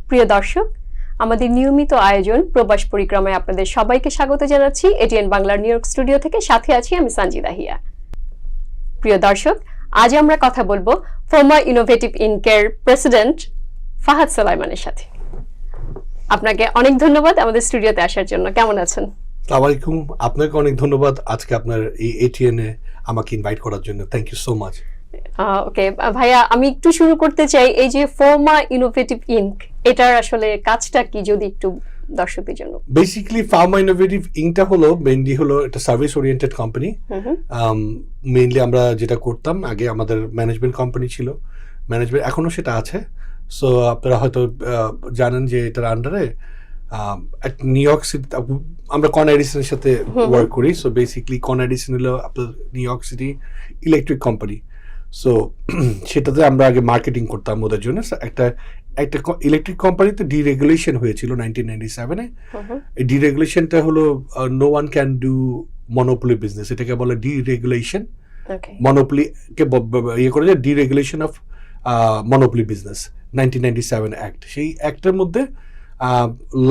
প্রিয় দর্শক, আমাদের নিয়মিত আয়োজন প্রবাস পরিক্রমায় আপনাদের সবাইকে স্বাগত জানাচ্ছি এটিএন বাংলার নিউ ইয়র্ক স্টুডিও থেকে। সাথে আছি আমি সঞ্জিদা হিয়া। প্রিয় দর্শক, আজ আমরা কথা বলবো ফোমা ইনোভেটিভ ইনকের প্রেসিডেন্ট ফাহাদ সোলাইমানের সাথে। আপনাকে অনেক ধন্যবাদ আমাদের স্টুডিওতে আসার জন্য। কেমন আছেন? আসসালামু আলাইকুম। আপনাকে অনেক ধন্যবাদ আজকে আপনার এই এটিএন এ আমাকে ইনভাইট করার জন্য। Thank you so much. Okay ভাইয়া, আমি একটু শুরু করতে চাই, এই যে ফোমা ইনোভেটিভ ইনক, এটার আসলে কাজটা কি যদি একটু দর্শকদের জন্য। বেসিক্যালি ফার্মা ইনোভেটিভ ইনকটা হলো মেইনলি হলো এটা সার্ভিস ওরিয়েন্টেড কোম্পানি। মেইনলি আমরা যেটা করতাম আগে, আমাদের ম্যানেজমেন্ট কোম্পানি ছিল, ম্যানেজমেন্ট এখনো সেটা আছে। সো আপনারা হয়তো জানেন যে এটার আন্ডারে নিউ ইয়র্ক সিটি আমরা কন এডিসনের সাথে ওয়ার্ক করি। সো বেসিক্যালি কন এডিসন হলো আপনার new York city electric company. So সেটাতে আমরা আগে মার্কেটিং করতাম ওদের জন্য। একটা ইলেকট্রিক কোম্পানিতে ডিরেগুলেশন হয়েছিল 1997-এ। এই ডিরেগুলেশনটা হলো no one can do monopoly business, এটাকে বলে ডিরেগুলেশন। মনোপলিকে ইয়ে করে যে deregulation of monopoly business 1997 act. সেই অ্যাক্টের মধ্যে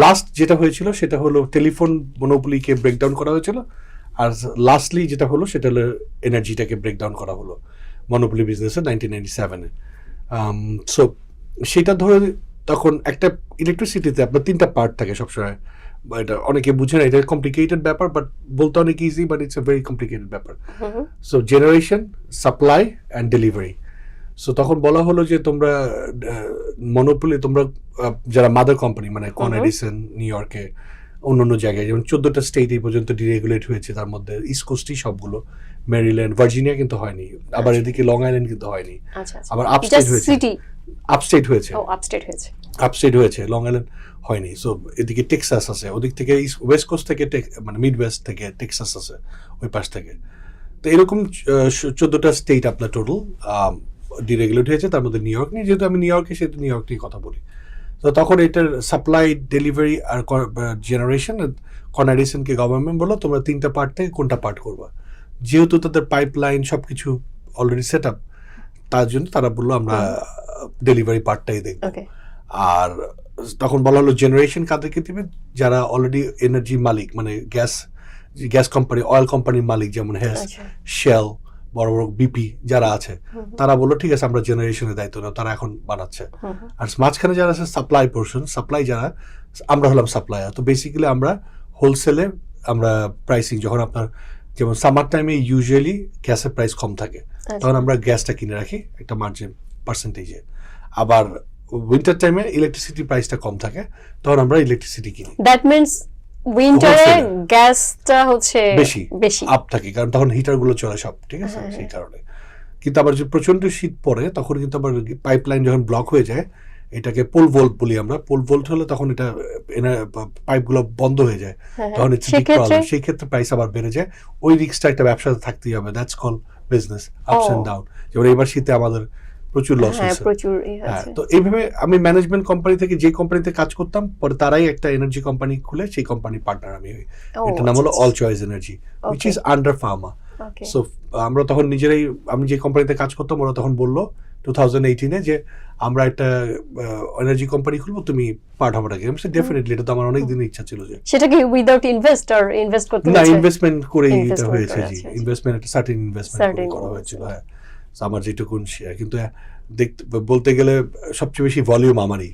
লাস্ট যেটা হয়েছিল সেটা হলো টেলিফোন মনোপলিকে ব্রেকডাউন করা হয়েছিল, আর লাস্টলি যেটা হলো সেটা হলো এনার্জিটাকে ব্রেকডাউন করা হলো মনোপলি বিজনেসে 1997-এ। সো সেটা ধরে তখন একটা ইলেকট্রিসিটিতে আপনার তিনটা পার্ট থাকে সবসময়। এটা অনেকে বুঝে না, এটা কমপ্লিকেটেড ব্যাপার, বাট বলতে অনেক easy, but it's a very complicated ব্যাপার। So generation, supply and delivery. So তখন বলা হলো যে তোমরা মনোপলি, তোমরা যারা মাদার কোম্পানি মানে কন এডিসন নিউ ইয়র্কে, অন্য জায়গায় যেমন 14টা স্টেট এই পর্যন্ত ডিরেগুলেট হয়েছে, তার মধ্যে ইস্ট কোস্টই সবগুলো, মেরিল্যান্ড, ভার্জিনিয়া কিন্তু হয়নি, আবার এদিকে লং আইল্যান্ড কিন্তু হয়নি, আবার আপস্টেট হয়েছে, আপস্টেট হয়েছে, লং আইল্যান্ড হয়নি। সো এদিকে টেক্সাস আছে, ওদিক থেকে ওয়েস্ট কোস্ট থেকে মানে মিড ওয়েস্ট থেকে টেক্সাস আছে ওই পাশ থেকে। তো এরকম 14টা স্টেট আপনার টোটাল ডিরেগুলেট হয়েছে, তার মধ্যে নিউ ইয়র্ক নেই। যেহেতু আমি নিউ ইয়র্কে, সেহেতু নিউ ইয়র্ক নিয়ে কথা বলি। তো তখন এটার সাপ্লাই, ডেলিভারি আর জেনারেশন কন এডিসনকে গভর্নমেন্ট বললো তোমরা তিনটা পার্ট থেকে কোনটা পার্ট করবা। যেহেতু তাদের পাইপলাইন সব কিছু অলরেডি সেট আপ, তার জন্য তারা বললো আমরা ডেলিভারি পার্টটাই দেখবো। আর তখন বলা হলো জেনারেশন কাদেরকে দিবে, যারা অলরেডি এনার্জি মালিক, মানে গ্যাস কোম্পানি, অয়েল কোম্পানির মালিক, যেমন হেস, শেল, বড় বড় বিপি যারা আছে, তারা বললো ঠিক আছে আমরা জেনারেশনের দায়িত্ব নেব, তারা এখন বানাচ্ছে। আর মাঝখানে যারা আছে সাপ্লাই পোর্শন, সাপ্লাই যারা, আমরা হলাম সাপ্লায়ার। তো বেসিক্যালি আমরা হোলসেলে আমরা প্রাইসিং, যখন আপনার যেমন সামার টাইমে ইউজুয়ালি গ্যাসের প্রাইস কম থাকে, তখন আমরা গ্যাসটা কিনে রাখি একটা মার্জিন পার্সেন্টেজে। আবার উইন্টার টাইমে ইলেকট্রিসিটি প্রাইসটা কম থাকে, তখন আমরা ইলেকট্রিসিটি কিনি। দ্যাট মিন্স উইন্টারে গ্যাসটা হচ্ছে বেশি আপ থাকে, কারণ তখন হিটার গুলো চলে সব, ঠিক আছে, সেই কারণে। কিন্তু আবার যে প্রচন্ড শীত পড়ে, তখন কিন্তু আবার পাইপলাইন যখন ব্লক হয়ে যায়, এটাকে পোল ভোল্ট বলি আমরা, পোল ভোল্ট হলে তখন এটা পাইপগুলো বন্ধ হয়ে যায়, তখন সেই ক্ষেত্রে প্রাইস আবার বেড়ে যায়। ওই রিস্কটা একটা ব্যবসাতে থাকতেই হবে, that's call business, ups and down. যেমন এবার শীতে আমাদের প্রচুর লস হয়েছে। তো এইভাবে আমি ম্যানেজমেন্ট কোম্পানি থেকে, যে কোম্পানিতে কাজ করতাম, পরে তারাই একটা এনার্জি কোম্পানি খুলে সেই কোম্পানির পার্টনার আমি হই। এটার নাম হলো all choice energy, which is under Pharma. So আমরা তখন নিজেরাই, আমি যে কোম্পানিতে কাজ করতাম, ওরা তখন বললো 2018-এ যে আমরা একটা এনার্জি কোম্পানি খুলবো, তুমি পার্ট হবে নাকি? আমি ডেফিনেটলি, এটা তো আমার অনেক দিনের ইচ্ছা ছিল। যে সেটা কি উইদাউট ইনভেস্টর ইনভেস্ট করতে না, ইনভেস্টমেন্ট করেই এটা হয়েছে। জি, ইনভেস্টমেন্ট, একটা সার্টেন ইনভেস্টমেন্ট করা হয়েছিল। হ্যাঁ, আমার যেটুকুন শেয়ার, কিন্তু বলতে গেলে সবচেয়ে বেশি ভলিউম আমারই।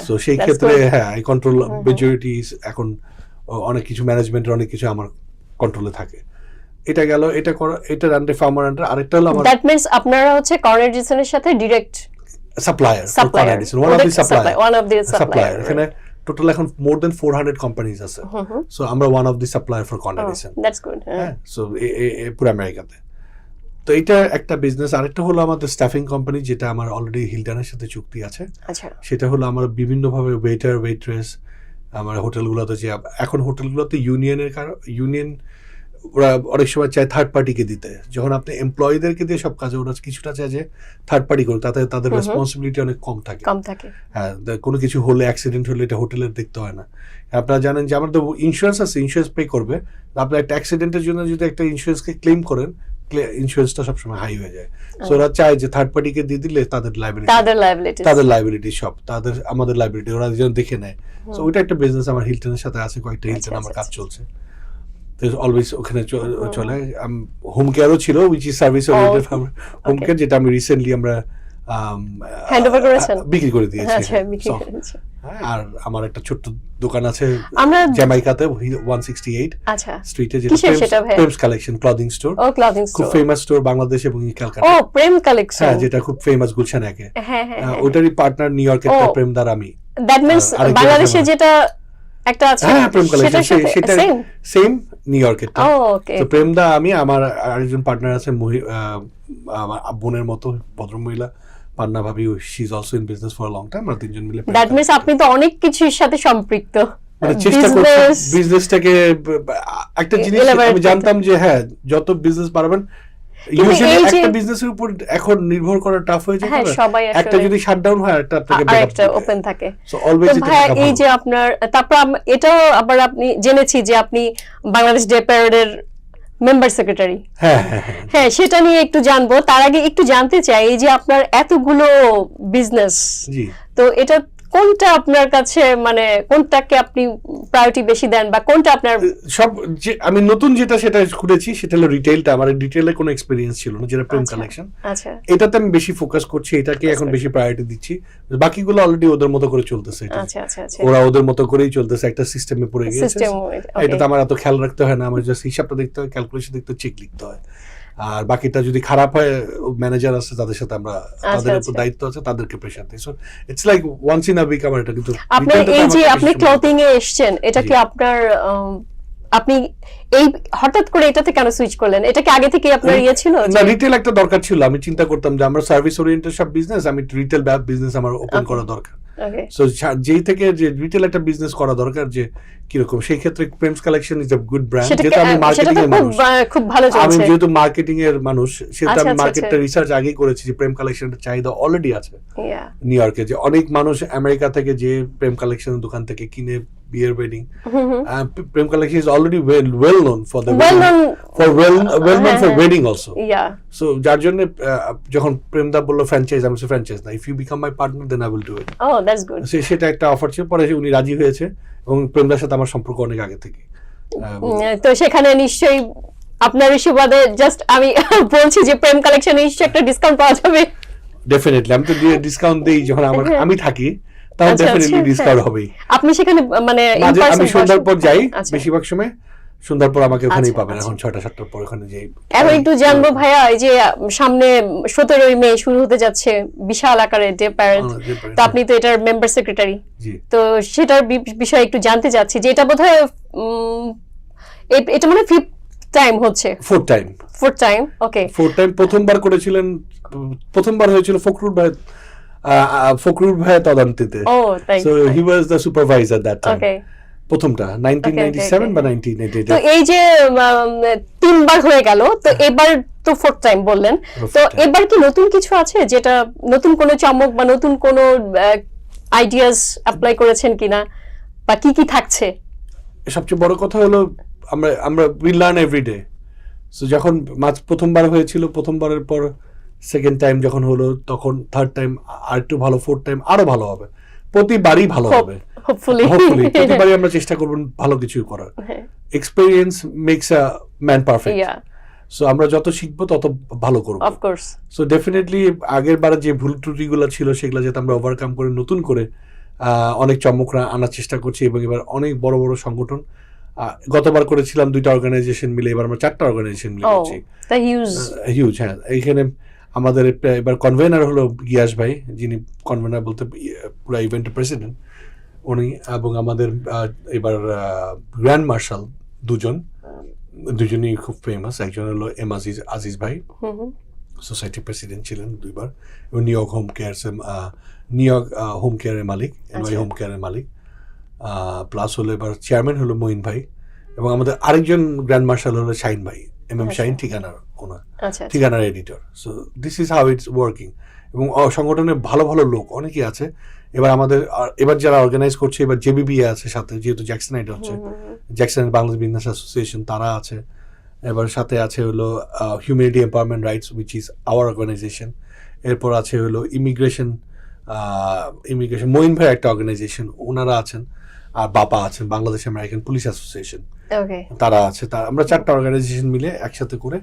তো সেই ক্ষেত্রে হ্যাঁ, আই কন্ট্রোল মেজরিটি। এখন অনেক কিছু ম্যানেজমেন্টের অনেক কিছু আমার কন্ট্রোলে থাকে। এটা গেল, এটা করা, এটা আন্ডার ফার্মার আন্ডার। আরেকটা হলো আমার, দ্যাট মিন্স আপনারা হচ্ছে কন এডিসনের সাথে direct supplier, one of the supplier. এখানে টোটাল এখন মোর দেন 400 কোম্পানিজ আছে। সো আমরা one of the supplier for কন এডিসন। That's good. হ্যাঁ, সো পুরো আমেরিকাতে। তো এটা একটা বিজনেস। আরেকটা হলো আমাদের স্টাফিং কোম্পানি, যেটা আমার অলরেডি হিলটনের সাথে চুক্তি আছে। সেটা হলো আমার বিভিন্নভাবে ওয়েটার, ওয়েট্রেস, আমার হোটেলগুলোতে, যে এখন হোটেলগুলোতে ইউনিয়ন ওরা অনেক সময় চায় থার্ড পার্টিকে দিতে। যখন আপনি এমপ্লয়ীদেরকে দিয়ে সব কাজে, ওরা কিছুটা চায় যে থার্ড পার্টি করুক, তাতে তাদের রেসপন্সিবিলিটি অনেক কম থাকে। হ্যাঁ, কোনো কিছু হলে, অ্যাক্সিডেন্ট হলে, এটা হোটেলের দেখতে হয় না। আপনারা জানেন যে আমাদের ইন্স্যুরেন্স আছে, ইন্স্যুরেন্স পে করবে। আপনার একটা অ্যাক্সিডেন্টের জন্য যদি একটা ইন্স্যুরেন্সকে ক্লেম করেন, ইন্স্যুরেন্সটা সবসময় হাই হয়ে যায়। সো ওরা চায় যে থার্ড পার্টিকে দিয়ে দিলে তাদের লাইবিলিটি সব আমাদের লাইবিলিটি ওরা যেন দেখে নেয়। সো ওইটা একটা বিজনেস আমার হিলটনের সাথে আছে, কয়েকটা হিলটন আমার কাজ চলছে, অলওয়েজ ওখানে চলে। হোম কেয়ারও ছিল, which is service oriented home care, যেটা আমি রিসেন্টলি আমরা বিক্রি করে দিয়েছি। আর আমার একটা ছোট্ট দোকান আছে জ্যামাইকাতে 168 স্ট্রিটে, যেটা প্রেমস কালেকশন ক্লদিং স্টোর, খুব ফেমাস স্টোর বাংলাদেশ এবং ক্যালকাটা। প্রেম কালেকশন, হ্যাঁ, যেটা খুব ফেমাস গুলশান একে। ওটারই পার্টনার নিউ ইয়র্কের প্রেমদার আমি। দ্যাট মিন্স বাংলাদেশে যেটা একটা আছে, হ্যাঁ, প্রেম কালেকশন সেটা সেম নিউ ইয়র্কের। তো প্রেমদা আমি, আমার আরেকজন পার্টনার আছে আমার বোনের মতো ভদ্রমহিলা পান্না ভাবি, she is also in business for a long time. আমরা তিনজন মিলে। দ্যাট মিন্স আপনি তো অনেক কিছুর সাথে সম্পৃক্ত। মানে চেষ্টা করছি বিজনেসটাকে একটা জিনিস আমি জানতাম যে হ্যাঁ, যত বিজনেস বাড়াবেন, ইউজুয়ালি একটা বিজনেসের উপর এখন নির্ভর করা টাফ হয়ে যায়। একটা যদি শাটডাউন হয় একটা আপনাকে একটা ওপেন থাকে। সো অলওয়েজ এই যে আপনার, তারপর এটাও আবার আপনি জেনেছি যে আপনি বাংলাদেশ ডে প্যারেডের মেম্বার সেক্রেটারি। হ্যাঁ, সেটা নিয়ে একটু জানবো। তার আগে একটু জানতে চাই, এই যে আপনার এতগুলো বিজনেস, তো এটা কোনটা আপনার কাছে, মানে কোনটাকে আপনি প্রায়োরিটি বেশি দেন, বা কোনটা আপনার সব যে আমি নতুন যেটা সেটা খুলেছি সেটা হলো রিটেইলটা। আমার রিটেইলে কোনো এক্সপেরিয়েন্স ছিল না, যেটা প্রেম কালেকশন। আচ্ছা, এটাতে আমি বেশি ফোকাস করছি, এটাকে এখন বেশি প্রায়োরিটি দিচ্ছি। বাকিগুলো অলরেডি ওদের মতো করে চলতেছে। ওরা ওদের মতো করেই চলতেছে, একটা সিস্টেমে পড়ে গিয়েছে। এটাতে আমার এত খেয়াল রাখতে হয় না, আমার জাস্ট হিসাবটা দেখতে হয়, ক্যালকুলেশন দেখতে হয়, চেক লিখতে হয়। আর বাকিটা যদি খারাপ হয়, ম্যানেজার আছে তাদের সাথে আমরা, তাদের উপর দায়িত্ব আছে, তাদেরকে প্রেশার দিই। So it's like once in a week আমার এটা। কিন্তু আপনি এই যে আপনি ক্লথিং এ এসেছেন, এটা কি আপনার, আপনি এই হঠাৎ করে এটাতে কেন সুইচ করলেন? এটা কি আগে থেকে আপনার ইয়ে ছিল? না, রিটেল একটা দরকার ছিল। আমি চিন্তা করতাম যে আমরা সার্ভিস ওরিয়েন্টেড সব বিজনেস, আমি রিটেল বিজনেস আমার ওপেন করা দরকার। সো যেই থেকে যে রিটেল একটা বিজনেস করা দরকার, যে কিরকম, সেই ক্ষেত্রে Prem's collection is a good brand. যেটা আমি মার্কেটিং এর মানুষ, খুব ভালো চলছে। আমি যেহেতু মার্কেটিং এর মানুষ, সেটা আমি মার্কেটটা রিসার্চ আগেই করেছি যে প্রেম কালেকশনের চাহিদা অলরেডি আছে নিউ ইয়র্কে। যে অনেক মানুষ আমেরিকা থেকে যে প্রেম কালেকশনের দোকান থেকে কিনে বিয়ের wedding, Prem collection is already well known for the wedding also. So যার জন্য যখন প্রেমদা বললো ফ্র্যাঞ্চাইজ, আমি ফ্র্যাঞ্চাইজ না, if you become my partner then I will do it. সেটা একটা অফার ছিল, পরে উনি রাজি হয়েছে, এবং প্রেমদার সাথে আমার সম্পর্ক অনেক আগে থেকে। তো সেখানে নিশ্চয়ই আপনার সুবাদে জাস্ট আমি বলছি যে প্রেম কালেকশনে নিশ্চয়ই একটা ডিসকাউন্ট পাওয়া যাবে। ডেফিনেটলি আমি তো ডিসকাউন্ট দেই, যখন আমি থাকি তাহলে ডেফিনেটলি ডিসকাউন্ট হবেই। আপনি সেখানে মানে আমি সন্ধ্যার পর যাই, বেশিরভাগ সময় সন্ধ্যার পর আমাকে ওখানেই পাবেন। এখন 6টা-7টার পর ওখানে যাই। এখন একটু জানবো ভাইয়া, এই যে সামনে 17ই মে শুরু হতে যাচ্ছে বিশাল আকারে ডে প্যারেড, তো আপনি তো এটার মেম্বার সেক্রেটারি, তো সেটার বিষয়ে একটু জানতে চাচ্ছি যে এটা বোধহয় এটা মানে 5th টাইম হচ্ছে? 4th time. ওকে, 4th টাইম। প্রথমবার হয়েছিল ফখরুল ভাই তদন্তিতে। So he was the supervisor that time. প্রথমটা 1997 বা 1988। তো এই যে 3বার হয়ে গেল, তো এবার তো 4th টাইম বললেন, তো এবার কি নতুন কিছু আছে, যেটা নতুন কোনো চমক বা নতুন কোনো আইডিয়াস অ্যাপ্লাই করেছেন কিনা, বা কি কি থাকছে? সবচেয়ে বড় কথা হলো আমরা উই লার্ন এভরিডে। সো যখন প্রথমবার হয়েছিল, প্রথমবারের পর সেকেন্ড টাইম যখন হলো, তখন থার্ড টাইম আর একটু ভালো, 4th টাইম আরো ভালো হবে, প্রতিবারই ভালো হবে। Hopefully প্রতিবারই আমরা চেষ্টা করব ভালো কিছু করার। Experience makes a man perfect. So আমরা যত শিখবো তত ভালো করব। Of course. সো ডেফিনেটলি আগের বার যে ভুল ত্রুটিগুলো ছিল সেগুলো যাতে আমরা ওভারকাম করে নতুন করে অনেক চমক আনার চেষ্টা করছি। এবং এবার অনেক বড় বড় সংগঠন, গতবার করেছিলাম 2টা অর্গানাইজেশন মিলে, এবার আমরা 4টা অর্গানাইজেশন মিলে করছি। হিউজ। হ্যাঁ, এইখানে আমাদের এবার কনভেনার হলো গিয়াস ভাই, যিনি কনভেনার বলতে পুরো ইভেন্টের প্রেসিডেন্ট উনি, এবং আমাদের এবার গ্র্যান্ড মার্শাল দুজনই খুব ফেমাস। একজন হলো আজিজ ভাই, সোসাইটি প্রেসিডেন্ট ছিলেন 2বার, এবং নিউ ইয়র্ক হোম কেয়ারের মালিক, এনওয়াই হোম কেয়ারের মালিক। প্লাস হলো এবার চেয়ারম্যান হলো মঈন ভাই, এবং আমাদের আরেকজন গ্র্যান্ড মার্শাল হলো শাহিন ভাই, শাহিন, ঠিকানার editor. So this is how it's working. এবং সংগঠনে ভালো ভালো লোক অনেকেই আছে। এবার যারা অর্গানাইজ করছে, এবার জেবিবি আছে সাথে, যেহেতু জ্যাকসন আইড হচ্ছে, জ্যাকসন বাংলাদেশ বিজনেস অ্যাসোসিয়েশন তারা আছে, এবার সাথে আছে হলো humanity empowerment rights which is our organisation. এরপর আছে হলো ইমিগ্রেশন মঈন ভাই একটা অর্গানাইজেশন, ওনারা আছেন। আর বাবা আছেন, বাংলাদেশ আমেরিকান পুলিশ অ্যাসোসিয়েশন, ওকে তারা আছে। আমরা 4টা অর্গানাইজেশন মিলে একসাথে করে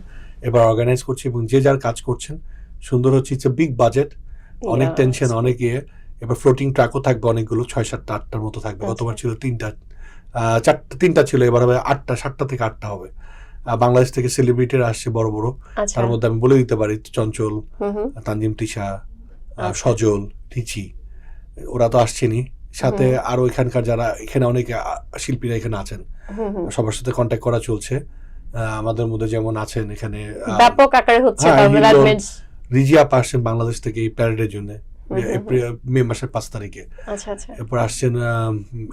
এবার অর্গানাইজ করছি এবং যে যার কাজ করছেন। সুন্দর হচ্ছে, ইটস এ বিগ বাজেট, অনেক টেনশন, অনেক ইয়ে। এবার ফ্লোটিং ট্রাকও থাকবে অনেকগুলো, 6-7টা 8টার মতো থাকবে। গতবার ছিল 3টা ছিল, এবার হবে 8টা, 7টা থেকে 8টা হবে। বাংলাদেশ থেকে সেলিব্রিটিরা আসছে বড় বড়, তার মধ্যে আমি বলে দিতে পারি চঞ্চল, তানজিম তিশা, সজল, টিচি, ওরা তো আসছেনই। সাথে আরো এখানকার যারা এখানে অনেক শিল্পীরা এখানে আছেন, সবার সাথে কন্ট্যাক্ট করা চলছে। আমাদের মধ্যে যেমন আছেন এখানে ব্যাপক আকারে হচ্ছে রিজিয়া আসছেন বাংলাদেশ থেকে এই প্যারেডের জন্য মে মাসের 5 তারিখে।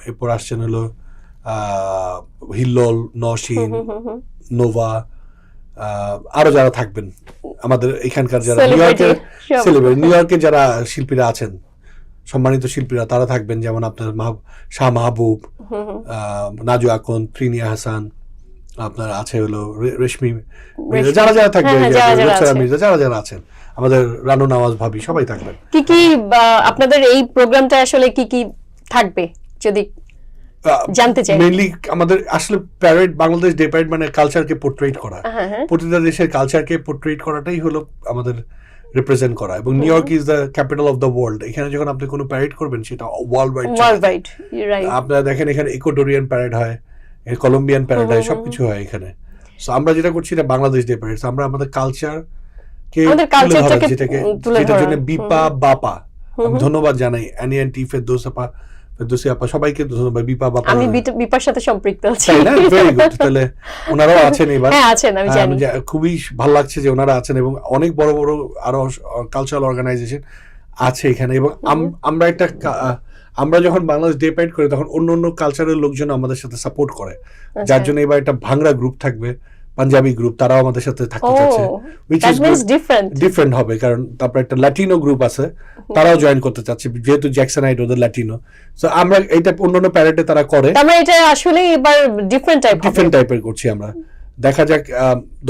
এরপর আসছেন হলো হিল্লোল, নওশীন, নোভা, আরো যারা থাকবেন আমাদের এখানকার যারা নিউ ইয়র্কের যারা শিল্পীরা আছেন, সম্মানিত শিল্পীরা, তারা থাকবেন। যেমন আপনার শাহ মাহবুব, নাজু আকন, প্রিনিয়া হাসান, আপনার আছে হলো রেশমি, যারা যারা থাকবে, যারা যারা আছেন, আমাদের রানু নওয়াজ ভাবি, সবাই থাকবেন। কি কি আপনাদের এই প্রোগ্রামটা আসলে কি কি থাকবে যদি জানতে চাই? মেইনলি আমাদের আসলে প্যারেড, বাংলাদেশ ডে প্যারেড মানে কালচারকে পোর্ট্রেট করা, প্রতিটা দেশের কালচারকে পোর্ট্রেট করাটাই হলো আমাদের রিপ্রেজেন্ট করা। এবং new York is the capital of the world. এখানে যখন আপনি কোনো প্যারেড করবেন সেটা ওয়ার্ল্ড ওয়াইড। আপনারা দেখেন এখানে ইকুয়েডোরিয়ান প্যারেড হয়, কলম্বিয়ান প্যারেড হয়, সবকিছু হয় এখানে। সো আমরা যেটা করছি এটা বাংলাদেশ ডে প্যারেড। আমরা আমাদের কালচারকে যেটার জন্য বিপা বাপা, আমি ধন্যবাদ জানাই অ্যানি আন্টি, ফেরদৌসী আপা, সবাইকে ধন্যবাদ। বিপা বাপা, আমি বিপার সাথে সম্পৃক্ত আছি, তাই না? Very good. তাহলে ওনারাও আছেন এবার। হ্যাঁ আছেন, আমি জানি। খুবই ভালো লাগছে যে ওনারা আছেন এবং অনেক বড় বড় আরো কালচারাল অর্গানাইজেশন আছে এখানে। এবং আমরা যখন বাংলাদেশ ডে প্যারেড করি তখন অন্য অন্য কালচারের লোকজন আমাদের সাথে সাপোর্ট করে, যার জন্য এবার একটা ভাংরা গ্রুপ থাকবে, পাঞ্জাবি গ্রুপ, তারাও আমাদের সাথে থাকতে চাচ্ছে, which is ডিফারেন্ট হবে। কারণ তারপর একটা ল্যাটিনো গ্রুপ আছে, তারাও জয়েন করতে চাচ্ছে, যেহেতু জ্যাকসনাইট ওদের ল্যাটিনো। সো আমরা এটা অন্যান্য প্যারেডে তারা করে, আমরা এটা আসলে এবার ডিফারেন্ট টাইপের করছি আমরা। দেখা যাক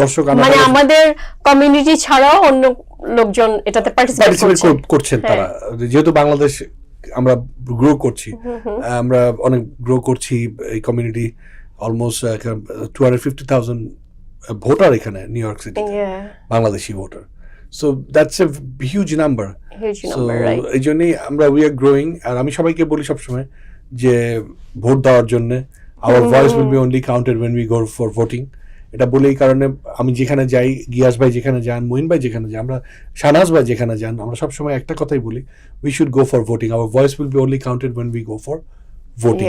দর্শক, মানে আমাদের কমিউনিটি ছাড়াও অন্য লোকজন এটাতে পার্টিসিপেট করছেন তারা, যেহেতু বাংলাদেশ আমরা গ্রো করছি, আমরা অনেক গ্রো করছি এই কমিউনিটি। অলমোস্ট 250,000 ভোটার এখানে new York city, Bangladeshi voter. So that's a huge number. So এই জন্যই আমরা উই আর গ্রোয়িং। আর আমি সবাইকে বলি সবসময় যে ভোট দেওয়ার জন্য our voice will be only counted when we go for voting. এটা বলে এই কারণে আমি যেখানে যাই, গিয়াস ভাই যেখানে যান, মঈন ভাই যেখানে যান, আমরা শাহনাজ ভাই যেখানে যান, আমরা সবসময় একটা কথাই বলি, we should go for voting. Our voice will be only counted when we go for voting.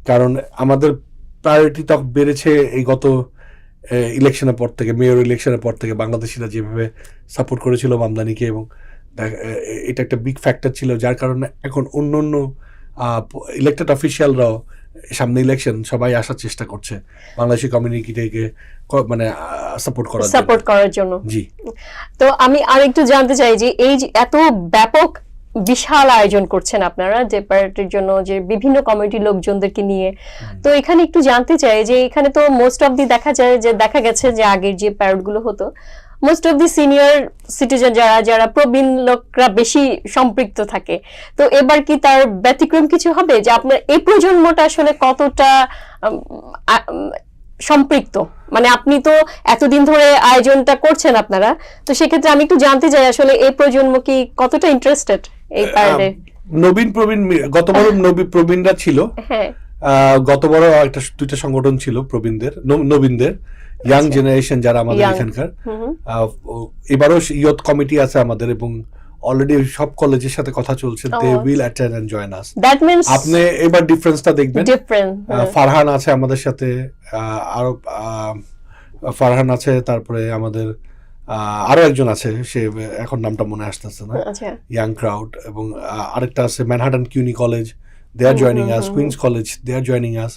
কারণ আমাদের প্রায়োরিটি তো বেড়েছে এই গত ইলেকশনের পর থেকে, মেয়র ইলেকশনের পর থেকে বাংলাদেশিরা যেভাবে সাপোর্ট করেছিল মামদানিকে, এবং এটা একটা বিগ ফ্যাক্টর ছিল, যার কারণে এখন অন্য অন্য ইলেক্টেড অফিসিয়ালরাও সামনে ইলেকশন সবাই আসার চেষ্টা করছে বাংলাদেশি কমিউনিটিকে মানে সাপোর্ট করার জন্য। জি, তো আমি আরেকটু জানতে চাই যে এই যে এত ব্যাপক বিশাল আয়োজন করছেন আপনারা যে প্যারেডের জন্য, যে বিভিন্ন কমিউনিটির লোকজনদেরকে নিয়ে, তো এখানে একটু জানতে চাই যে এখানে তো মোস্ট অফ দি দেখা গেছে যে আগের যে প্যারেড গুলো হতো, most of the senior citizen যারা প্রবীণ লোকরা বেশি সম্পৃক্ত থাকে। তো এবার কি তার ব্যতিক্রম কিছু হবে, যে আপনার এই প্রজন্মটা আসলে কতটা সম্পৃক্ত? মানে আপনি তো এতদিন ধরে আয়োজনটা করছেন আপনারা, তো সেক্ষেত্রে আমি একটু জানতে চাই আসলে এই প্রজন্ম কি কতটা ইন্টারেস্টেড এই প্যারেডে? নবীন প্রবীণ, গতবার প্রবীণরা ছিল, গতবার একটা 2টা সংগঠন ছিল প্রবীণদের, নবীনদের, ইয়াং জেনারেশন যারা আমাদের এখানকার। এবারও ইয়ুথ কমিটি আছে আমাদের, এবং অলরেডি সব কলেজের সাথে কথা চলছে, they will attend and join us. That means আপনি এবার ডিফারেন্সটা দেখবেন। ফারহান আছে আমাদের সাথে, আরো ফারহান আছে, তারপরে আমাদের আরো একজন আছে, সে এখন নামটা মনে আসতেছে না, ইয়াং ক্রাউড। এবং আরেকটা আছে Manhattan CUNY college, they are joining us, Queens college, they are joining us.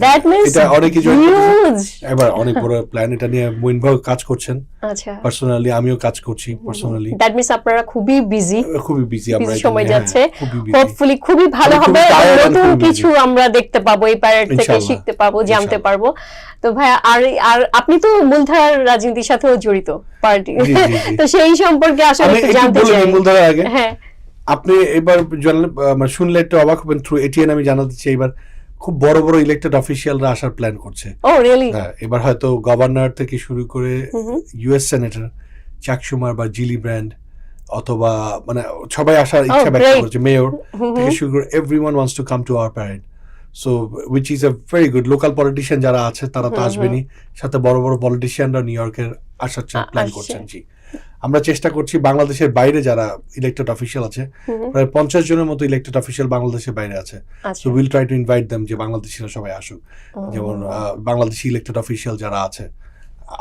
That means এটা অনেকে জয়েন হিউজ। এবার অনেক বড় প্ল্যান, এটা নিয়ে মইন ভাই কাজ করছেন, আচ্ছা, পার্সোনালি আমিও কাজ করছি পার্সোনালি। দ্যাট মিন্স আপনারা খুবই বিজি, খুবই বিজি আমরা, সময় যাচ্ছে। খুবই busy। হোপফুলি খুবই ভালো আমি খুব হবে, tired and নতুন খুবই busy। কিছু আমরা দেখতে পাবো এই প্যারেড থেকে, ইনশাআল্লাহ। শিখতে পারবো, জানতে ইনশাআল্লাহ। পারবো। তো ভাইয়া আর আর আপনি তো মূলধারার রাজনীতির সাথেও জড়িত পার্টি, জি, জি, জি। তো সেই সম্পর্কে আসলে আমি একটু একটু জানতে বলে চাই। নিই মূলধারার আগে। হ্যাঁ, আপনি এবার মানে শুনলে একটু অবাক হবেন, থ্রু এটিএন আমি জানাতে চাই এবার খুব বড় বড় ইলেক্টেড অফিসিয়ালরা আসার প্ল্যান করছে। ও রিয়েলি? হ্যাঁ, এবার হয়তো গভর্নর থেকে শুরু করে ইউএস সেনেটর চাক শুমার বা জিলি ব্র্যান্ড, অথবা মানে সবাই আসার ইচ্ছা ব্যক্ত great. করেছে, মেয়র থেকে শুরু করে everyone wants to come to our parade. So which is a very good. Local politician যারা আছে তারা তো আসবেনই, সাথে বড় বড় পলিটিশিয়ানরা নিউ ইয়র্কের আসার প্ল্যান আসছে। করছেন। জি, আমরা চেষ্টা করছি বাংলাদেশের বাইরে যারা ইলেক্টেড অফিসিয়াল আছে, প্রায় 50 জনের মতো ইলেক্টেড অফিসিয়াল বাংলাদেশের বাইরে আছে। আচ্ছা, so will try to invite them যে বাংলাদেশিরা সবাই আসুক। যেমন বাংলাদেশি ইলেক্টেড অফিসিয়াল যারা আছে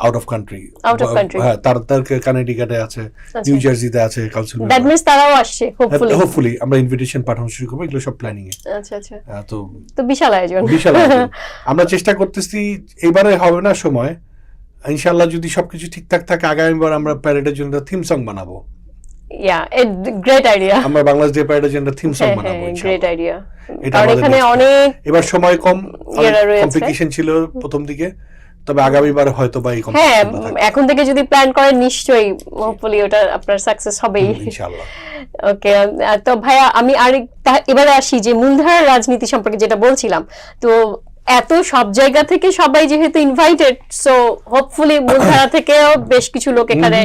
out of country, Out of country। হ্যাঁ, তাদেরকে কানেডিকাটে আছে, নিউ জার্সিতে আছে কাউন্সিল দ্যাট মেম্বার। মিন্স তারাও আসছে হোপফুলি। হোপফুলি আমরা ইনভিটেশন পাঠানো শুরু করবো, এগুলো সব প্ল্যানিং এ। আচ্ছা আচ্ছা, তো তো বিশাল আয়োজন। বিশাল আয়োজন। আমরা চেষ্টা করতেছি, এবারে হবে না সময়, ইনশাআল্লাহ যদি সবকিছু ঠিকঠাক থাকে আগামীবার আমরা প্যারেডের জন্য থিম সং বানাবো। ইয়া, গ্রেট আইডিয়া। আমরা বাংলাদেশ ডে প্যারেডের জন্য থিম সং হ্যাঁ বানাবো হ্যাঁ, ইনশাআল্লাহ। Great idea. এটা কারণ আমাদের এখানে next অনেক এবার সময় কম, ইয়েরা রয়েছে। কমপ্লিকেশন ছিল প্রথম দিকে, তবে আগামীবার হয়তো বা এই হ্যাঁ, কমপ্লিকেশনটা থাকবে এখন থেকে যদি প্ল্যান করেন নিশ্চয়ই হোপফুলি ওটা আপনার সাকসেস হবেই। ইনশাআল্লাহ। ওকে, তো ভাইয়া আমি এবারে আসি যে মূলধারার রাজনীতি সম্পর্কে যেটা বলছিলাম। তো এত সব জায়গা থেকে সবাই যেহেতু ইনভাইটেড, সো হোপফুলি মূলধারা থেকেও বেশ কিছু লোক এখানে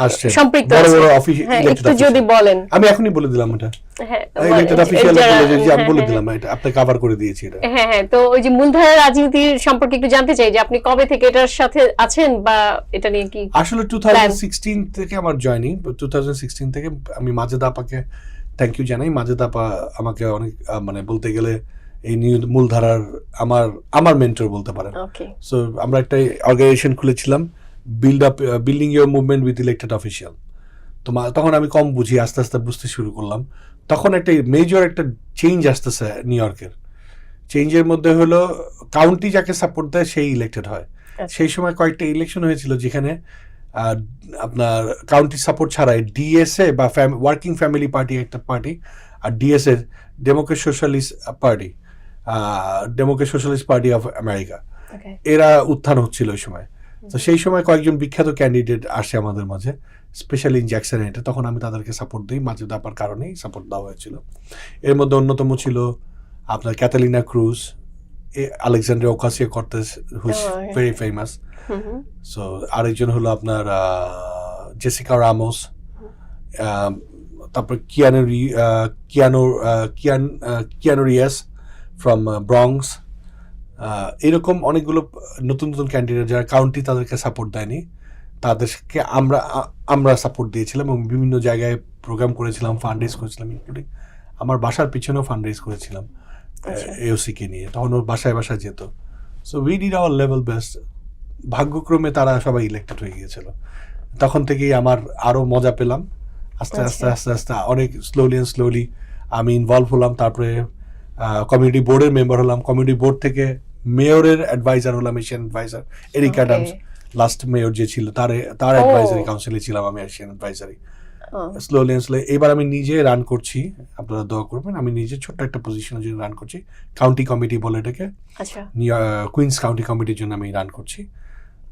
আসছে, সম্পৃক্ত বড় আছে। বড় অফিস, হ্যাঁ, elected একটু যদি official। বলেন। আমি এখনই বলে দিলাম এটা, হ্যাঁ, ইলেক্টেড অফিসিয়াল যারা- বলে যে আমি হ্যাঁ, বলে হ্যাঁ, দিলাম, এটা আপনি কভার করে দিয়েছি এটা। হ্যাঁ হ্যাঁ, তো ওই যে মূলধারার রাজনীতির সম্পর্কে একটু জানতে চাই যে আপনি কবে থেকে এটার সাথে আছেন বা এটা নিয়ে কি? আসলে 2016 থেকে আমার জয়েনিং, 2016 থেকে আমি মাজেদ আপাকে থ্যাংক ইউ জানাই। মাজেদ আপা আমাকে অনেক মানে বলতে গেলে এই মূলধারার আমার মেন্টর বলতে পারেন। ওকে, সো আমরা একটা অর্গানাইজেশন খুলেছিলাম, building your movement with elected official. তো তখন আমি কম বুঝি, আস্তে আস্তে বুঝতে শুরু করলাম। তখন একটা মেজর একটা চেঞ্জ আসতেছে নিউ ইয়র্কের। চেঞ্জের মধ্যে হলো কাউন্টি যাকে সাপোর্ট দেয় সেই ইলেক্টেড হয়। সেই সময় কয়েকটা ইলেকশন হয়েছিল যেখানে আপনার কাউন্টি সাপোর্ট ছাড়াই ডিএসএ বা ওয়ার্কিং ফ্যামিলি পার্টি একটা পার্টি, আর DSA democrat socialist party of America, okay, এরা উত্থান হচ্ছিল ওই সময়। তো সেই সময় কয়েকজন বিখ্যাত ক্যান্ডিডেট আসে আমাদের মাঝে, স্পেশালি ইন জ্যাকসন হেটে। তখন আমি তাদেরকে সাপোর্ট দিই, মাজেদ আপার কারণেই সাপোর্ট দেওয়া হয়েছিল। এর মধ্যে অন্যতম ছিল আপনার Catalina Cruz, Alexandria Ocasio Cortez, who's very famous. So আরেকজন হলো আপনার জেসিকা রামোস, তারপর কিয়ানো রিয়াস ফ্রম ব্রঙ্কস। এরকম অনেকগুলো নতুন নতুন ক্যান্ডিডেট যারা কাউন্টি তাদেরকে সাপোর্ট দেয়নি, তাদেরকে আমরা সাপোর্ট দিয়েছিলাম এবং বিভিন্ন জায়গায় প্রোগ্রাম করেছিলাম, ফান্ড রেজ করেছিলাম, ইনক্লুডিং আমার বাসার পিছনেও ফান্ড রেজ করেছিলাম এওসিকে নিয়ে। তখন ওর বাসায় বাসায় যেত। So we did hour level best. ভাগ্যক্রমে তারা সবাই ইলেক্টেড হয়ে গিয়েছিল। তখন থেকেই আমার আরও মজা পেলাম। আস্তে আস্তে আস্তে আস্তে অনেক স্লোলি আমি ইনভলভ হলাম। তারপরে কমিউনিটি বোর্ডের মেম্বার হলাম, কমিউনিটি বোর্ড থেকে মেয়রের অ্যাডভাইজার হলাম, Asian adviser. Eric Adams last mayor যে ছিল তার অ্যাডভাইজারি কাউন্সিলে ছিলাম আমি, এশিয়ান অ্যাডভাইজারি। স্লোলি এবার আমি নিজে রান করছি, আপনারা দোয়া করবেন। আমি নিজে ছোট্ট একটা পজিশনের জন্য রান করছি, কাউন্টি কমিটি বলে এটাকে, আচ্ছা, কুইন্স কাউন্টি কমিটির জন্য আমি রান করছি।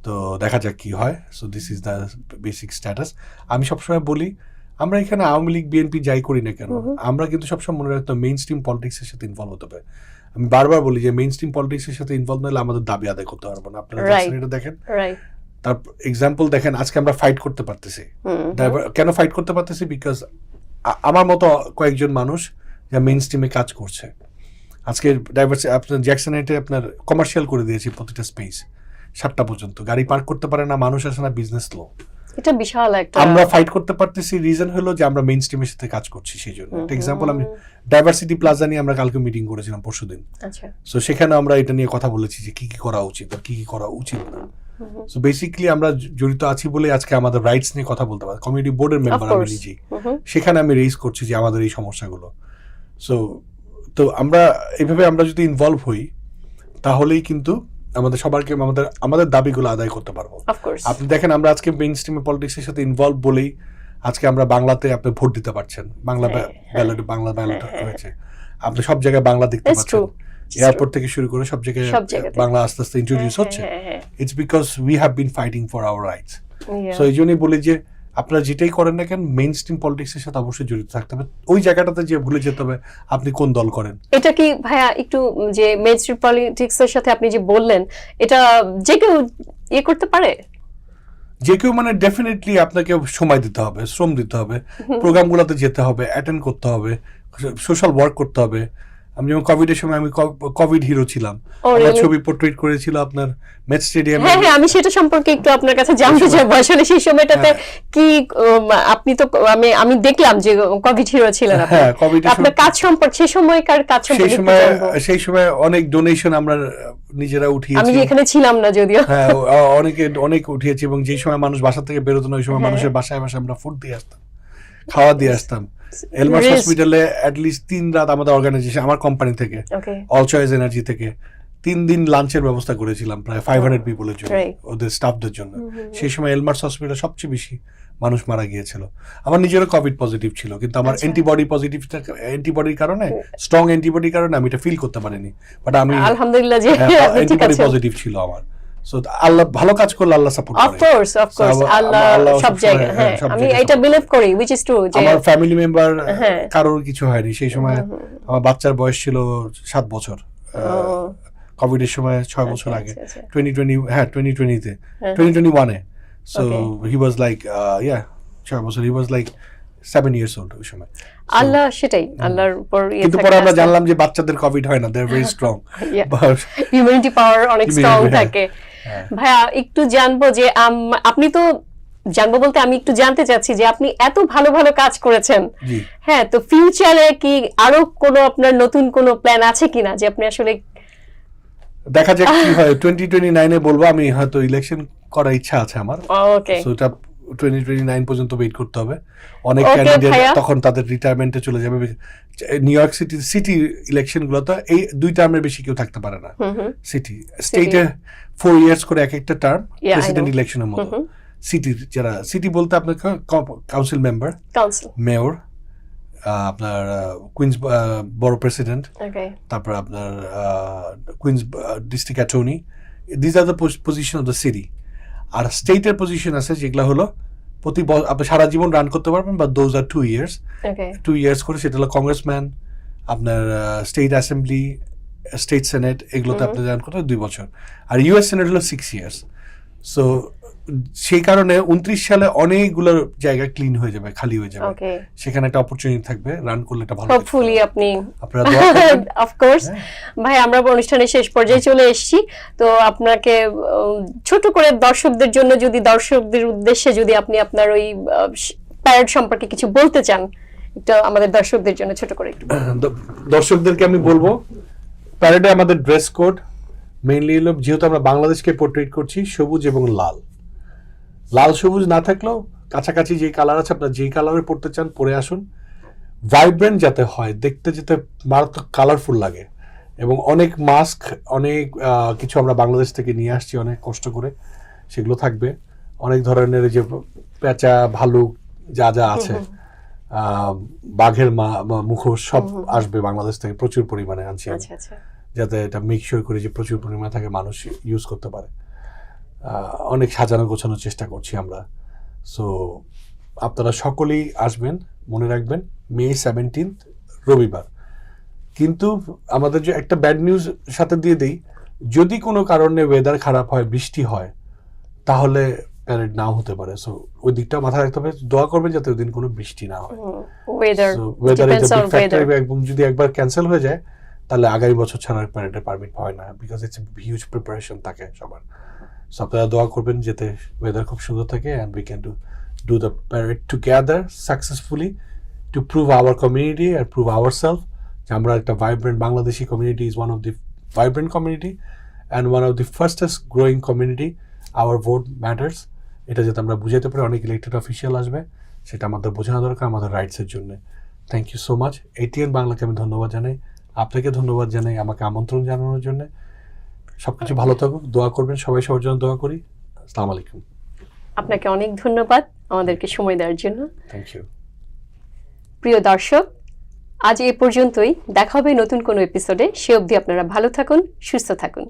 তো দেখা যাক কি হয়। So this is the basic status. আমি সবসময় বলি, আমরা এখানে আওয়ামী লীগ বিএনপি যাই করি না কেন, আমরা কিন্তু সবসময় মনে রাখতে মেইন স্ট্রিম পলিটিক্সের সাথে ইনভলভ হতে হবে। আমি বারবার বলি যে মেইন স্ট্রিম পলিটিক্সের সাথে ইনভলভ না হলে আমাদের দাবি আদায় করতে পারবো না। আপনারা এটা দেখেন, তার এক্সাম্পল দেখেন, আজকে আমরা ফাইট করতে পারতেছি। কেন ফাইট করতে পারতেছি? বিকজ আমার মতো কয়েকজন মানুষ যা মেইন স্ট্রিমে কাজ করছে। আজকে ডাইভার্সিটি আপনার জ্যাকসন হেটে আপনার কমার্শিয়াল করে দিয়েছি প্রতিটা স্পেস, 7টা পর্যন্ত গাড়ি পার্ক করতে পারে না, মানুষ আসে না, বিজনেস লো। এটা বিশাল একটা। আমরা ফাইট করতে পারতেছি, রিজন হলো যে আমরা মেইন স্ট্রিমের সাথে কাজ করছি। সেই জন্য একটা এক্সাম্পল, আমি ডাইভার্সিটি প্লাজা নিয়ে আমরা কালকে মিটিং করেছিলাম, পরশুদিন। আচ্ছা, সো সেখানে আমরা এটা নিয়ে কথা বলেছি যে কি কি করা উচিত আর কি কি করা উচিত না। সো বেসিক্যালি আমরা জড়িত আছি বলে আজকে আমাদের রাইটস নিয়ে কথা বলতে পারি। কমিউনিটি বোর্ডের মেম্বার আমি নিজেই, সেখানে আমি রেইজ করছি যে আমাদের এই সমস্যাগুলো। সো তো আমরা এইভাবে আমরা যদি ইনভলভ হই, তাহলেই কিন্তু আমাদের সবাইকে আমাদের দাবিগুলো আদায় করতে পারবো। অফকোর্স আপনি দেখেন আমরা আজকে মেইন স্ট্রিমে পলিটিক্সের সাথে ইনভলভ বলেই আজকে আমরা বাংলাতে আপনি ভোট দিতে পারছেন, বাংলা ব্যালট হয়েছে, আপনি সব জায়গায় বাংলা দেখতে That's পাচ্ছেন, true. এয়ারপোর্ট থেকে শুরু করে সব জায়গায় জায়গাতে। বাংলা আস্তে আস্তে ইন্ট্রোডিউস হচ্ছে। It's because we have been fighting for our rights. So এই জন্যই বলি যে আপনারা যেটাই করেন না কেন মেইন স্ট্রিম পলিটিক্সের সাথে অবশ্যই জড়িত থাকতে হবে, ওই জায়গাটাতে যে ভুলে যেতে হবে আপনি কোন দল করেন। এটা কি ভাইয়া একটু যে মেইনস্ট্রিম পলিটিক্স এর সাথে আপনি যে বললেন, এটা যে কেউ ইয়ে করতে পারে? যে কেউ মানে ডেফিনেটলি আপনাকে সময় দিতে হবে, শ্রম দিতে হবে, প্রোগ্রামগুলোতে যেতে হবে, অ্যাটেন্ড করতে হবে, সোশ্যাল ওয়ার্ক করতে হবে। আমি যেমন কোভিডের সময় আমি কোভিড হিরো ছিলাম, আমার ছবি পোর্ট্রেট করেছিল আপনার মেট স্টেডিয়ামে। হ্যাঁ, আমি সেটা সম্পর্কে একটু আপনার কাছে জানতে চাইবো, আসলে সেই সময়টাতে কি আপনি তো আমি দেখলাম যে কোভিড হিরো ছিলেন আপনি। হ্যাঁ, কোভিডের আপনার কাজ সম্পর্কে, সেই সময়কার কাজ সম্পর্কে একটু জানবো। সেই সময় অনেক ডোনেশন আমরা নিজেরা উঠিয়েছি। আমি এখানে ছিলাম না যদিও। হ্যাঁ, অনেক উঠিয়েছি, এবং যেই সময় মানুষ বাসা থেকে বেরোতো না ওই সময় মানুষের বাসায় আমরা ফুড দিয়ে আসতাম, খাওয়া দিয়ে আসতাম। এলমার্স হসপিটালে অ্যাটলিস্ট 3 রাত আমাদের অর্গানাইজেশন, আমার কোম্পানি থেকে, অল চয়েস এনার্জি থেকে 3 দিন লাঞ্চের ব্যবস্থা করেছিলাম প্রায় 500 পিপলের জন্য, ওদের স্টাফদের জন্য। সেই সময় এলমার্স হসপিটালে সবচেয়ে বেশি মানুষ মারা গিয়েছিল। আমার নিজেরও কোভিড পজিটিভ ছিল, কিন্তু আমার অ্যান্টিবডির কারণে, স্ট্রং অ্যান্টিবডির কারণে আমি এটা ফিল করতে পারিনি, বাট আমি আলহামদুলিল্লাহ যে অ্যান্টিবডি পজিটিভ ছিল আমার। সো আল্লাহ ভালো কাজ করলে আল্লাহ সাপোর্ট করে। অফকোর্স আল্লাহ সব জায়গায়, হ্যাঁ আমি এটা বিলিভ করি, which is true। যে আমার ফ্যামিলি মেম্বার কারোর কিছু হয়নি সেই সময়। আমার বাচ্চার বয়স ছিল 7 বছর, কোভিডের সময় 6 বছর আগে, 2021-এ। সো হি ওয়াজ লাইক 6 বছর, হি ওয়াজ লাইক 7 years old ওই সময়। আল্লাহ সেটাই, আল্লাহর উপর। কিন্তু পরে আমরা জানলাম যে বাচ্চাদের কোভিড হয় না, they are very strong, immunity power অনেক স্ট্রং থাকে। ভাইয়া একটু জানবো যে আপনি তো জানবো বলতে আমি একটু জানতে চাচ্ছি যে আপনি এত ভালো ভালো কাজ করেছেন, হ্যাঁ, তো ফিউচারে কি আরো কোনো আপনার নতুন কোনো প্ল্যান আছে কিনা, যে আপনি আসলে দেখা যাক কি হয়। 2029-এ বলবো, আমি হয়তো ইলেকশন করার ইচ্ছা আছে আমার। ওকে, সো এটা 2029 পর্যন্ত ওয়েট করতে হবে। অনেক ক্যান্ডিডেট তখন তাদের রিটায়ারমেন্টে চলে যাবে। নিউ ইয়র্ক সিটি ইলেকশন গুলোতে এই 2 টার্মের বেশি কেউ থাকতে পারে না। স্টেটে 4 ইয়ার্স করে এক একটা টার্ম, প্রেসিডেন্ট ইলেকশনের মতো। যারা সিটি বলতে আপনার কাউন্সিল মেম্বার, মেয়র, আপনার কুইন্স বড় প্রেসিডেন্ট, তারপর আপনার Queens district attorney, this are the position of the city. আর স্টেটের পজিশন আছে যেগুলো হলো আপনি সারা জীবন রান করতে পারবেন, বা দোজ আর 2 ইয়ার্স, 2 ইয়ার্স করে। সেটা হলো কংগ্রেসম্যান, আপনার স্টেট অ্যাসেম্বলি, স্টেট সেনেট, এগুলোতে আপনি রান করতে 2 বছর। আর ইউএস সেনেট হলো 6 ইয়ার্স। সো সেই কারণে 29 সালে অনেকগুলো জায়গা ক্লিন হয়ে যাবে, খালি হয়ে যাবে, সেখানে একটা অপরচুনিটি থাকবে, রান করলে এটা ভালো। হোপফুলি আপনারা দোয়া করবেন। অফকোর্স ভাই, আমরা অনুষ্ঠানের শেষ পর্যায়ে চলে এসেছি, তো আপনাকে ছোট করে দর্শকদের জন্য, যদি দর্শকদের উদ্দেশ্যে যদি আপনি আপনার ওই প্যারেড সম্পর্কে কিছু বলতে চান, একটু আমাদের দর্শকদের জন্য ছোট করে একটু। দর্শকদেরকে আমি বলবো, প্যারেডে আমাদের ড্রেস কোড মেইনলি হলো, যেহেতু আমরা বাংলাদেশকে পোর্ট্রেট করছি, সবুজ এবং লাল। লাল সবুজ না থাকলেও কাছাকাছি যে কালার আছে, আপনার যেই কালারে পড়তে চান পরে আসুন। ভাইব্রেন্ট যাতে হয়, দেখতে যেতে মারাত্মক কালারফুল লাগে, এবং অনেক মাস্ক, অনেক কিছু আমরা বাংলাদেশ থেকে নিয়ে আসছি অনেক কষ্ট করে, সেগুলো থাকবে। অনেক ধরনের যে পেঁচা, ভালুক, যা যা আছে, বাঘের মুখোশ, সব আসবে বাংলাদেশ থেকে, প্রচুর পরিমাণে আনছি, যাতে এটা মেক শিওর করি যে প্রচুর পরিমাণে থাকে, মানুষ ইউজ করতে পারে। অনেক সাজানো গোছানোর চেষ্টা করছি আমরা। সো আপনারা সকলেই আসবেন, মনে রাখবেন মে 17 রবিবার। কিন্তু আমাদের যে একটা ব্যাড নিউজ সাথে দিয়ে দেই, যদি কোনো কারণে ওয়েদার খারাপ হয়, বৃষ্টি হয়, তাহলে প্যারেড নাও হতে পারে। সো ওই দিকটা মাথায় রাখতে হবে, দোয়া করবেন যাতে ওই দিন কোনো বৃষ্টি না হয়। Weather is a big factor, এবং যদি একবার ক্যান্সেল হয়ে যায় তাহলে আগামী বছর ছাড়া প্যারেডের পারমিট হয় না, বিকজ ইটস হিউজ প্রিপারেশন থাকে সবার। সো আপনারা দোয়া করবেন যাতে ওয়েদার খুব সুন্দর থাকে, and we can do the parade together successfully to prove our community and prove ourselves যে আমরা একটা vibrant Bangladeshi community is one of the vibrant community and one of the fastest growing community. Our vote matters. এটা যাতে আমরা বুঝাতে পারি, অনেক elected official আসবে, সেটা আমাদের বোঝানো দরকার আমাদের রাইটসের জন্য। Thank you so much. ATN বাংলাকে আমি ধন্যবাদ জানাই, আপনাকে ধন্যবাদ জানাই আমাকে আমন্ত্রণ জানানোর জন্য। সবকিছু ভালো থাকুক, দোয়া করবেন, সবাই সবার জন্য দোয়া করি। আসসালামু আলাইকুম। আপনাকে অনেক ধন্যবাদ আমাদেরকে সময় দেওয়ার জন্য। Thank you. প্রিয় দর্শক, আজ এ পর্যন্তই। দেখা হবে নতুন কোনো এপিসোডে। সে অবধি আপনারা ভালো থাকুন, সুস্থ থাকুন।